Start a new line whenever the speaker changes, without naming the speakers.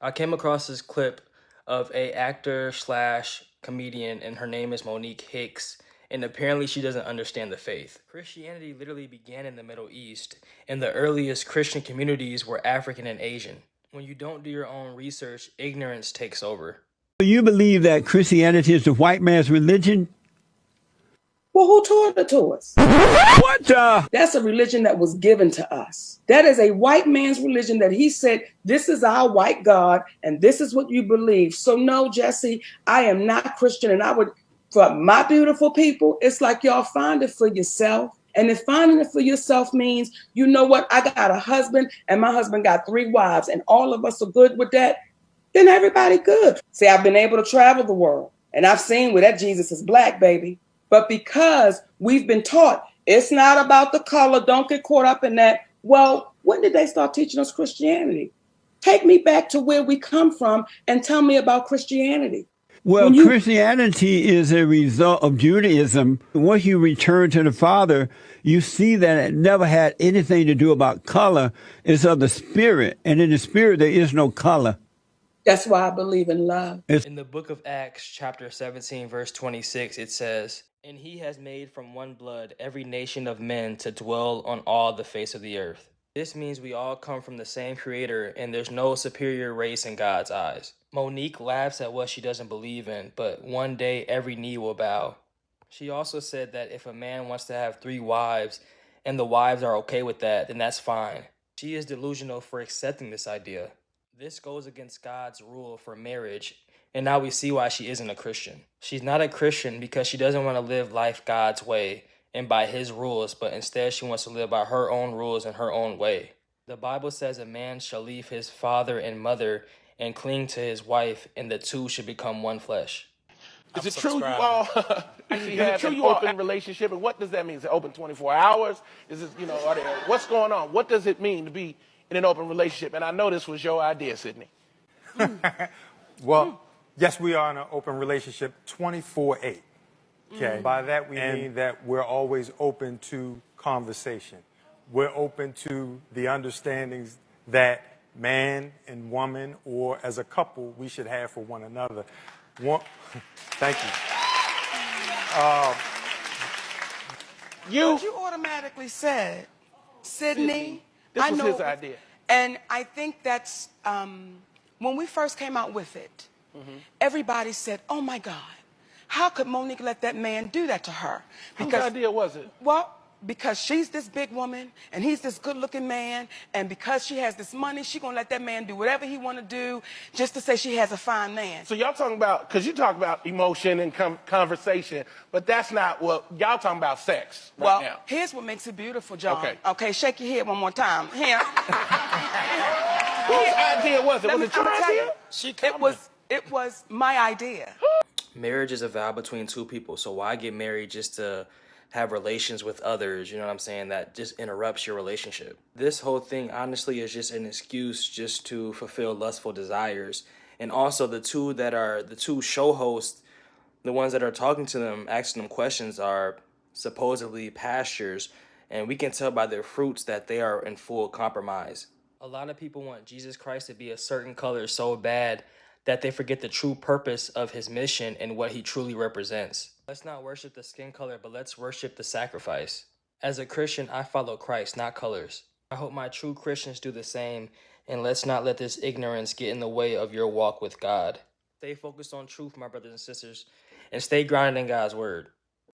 I came across this clip of a actor slash comedian, and her name is Monique Hicks, and apparently she doesn't understand the faith. Christianity literally began in the Middle East, and the earliest Christian communities were African and Asian. When you don't do your own research, ignorance takes over.
Do you believe that Christianity is the white man's religion?
Well, who taught it to us?
What?
That's a religion that was given to us. That is a white man's religion that he said, this is our white God, and this is what you believe. So no, Jesse, I am not Christian, and I would, for my beautiful people, it's like y'all find it for yourself. And if finding it for yourself means, you know what, I got a husband, and my husband got 3 wives, and all of us are good with that, then everybody good. See, I've been able to travel the world, and I've seen where that Jesus is black, baby. But because we've been taught it's not about the color, don't get caught up in that. Well, when did they start teaching us Christianity? Take me back to where we come from and tell me about Christianity.
Well, Christianity is a result of Judaism. Once you return to the Father, you see that it never had anything to do about color. It's of the Spirit. And in the Spirit, there is no color.
That's why I believe in love.
In the book of Acts, chapter 17, verse 26, it says, "And he has made from one blood every nation of men to dwell on all the face of the earth." This means we all come from the same creator, and there's no superior race in God's eyes. Monique laughs at what she doesn't believe in, but one day every knee will bow. She also said that if a man wants to have 3 wives, and the wives are okay with that, then that's fine. She is delusional for accepting this idea. This goes against God's rule for marriage, and now we see why she isn't a Christian. She's not a Christian because she doesn't want to live life God's way and by his rules, but instead she wants to live by her own rules and her own way. The Bible says a man shall leave his father and mother and cling to his wife, and the two should become one flesh.
Is it true you all actually have an open relationship? And what does that mean? Is it open 24 hours? Is it, what's going on? What does it mean to be in an open relationship? And I know this was your idea, Sydney.
Well, yes, we are in an open relationship 24/8. Okay. By that, we mean that we're always open to conversation. We're open to the understandings that man and woman, or as a couple, we should have for one another. Thank you.
But you automatically said, Sydney,
This
I
was
know,
his idea.
And I think that's, when we first came out with it, everybody said, oh my God, how could Monique let that man do that to her?
Whose idea was it?
Well, because she's this big woman and he's this good looking man, and because she has this money, she's gonna let that man do whatever he wanna do just to say she has a fine man.
So y'all talking about, because you talk about emotion and conversation, but that's not what, y'all talking about sex right now.
Here's what makes it beautiful, John.
Okay.
Okay, shake your head one more time. Here.
Whose idea was it? Was it your idea?
It was my idea.
Marriage is a vow between 2 people, so why get married just to have relations with others, you know what I'm saying, that just interrupts your relationship? This whole thing, honestly, is just an excuse just to fulfill lustful desires. And also the two show hosts, the ones that are talking to them, asking them questions, are supposedly pastors, and we can tell by their fruits that they are in full compromise. A lot of people want Jesus Christ to be a certain color so bad that they forget the true purpose of his mission and what he truly represents. Let's not worship the skin color, but let's worship the sacrifice. As a Christian, I follow Christ, not colors. I hope my true Christians do the same, and let's not let this ignorance get in the way of your walk with God. Stay focused on truth, my brothers and sisters, and stay grounded in God's word.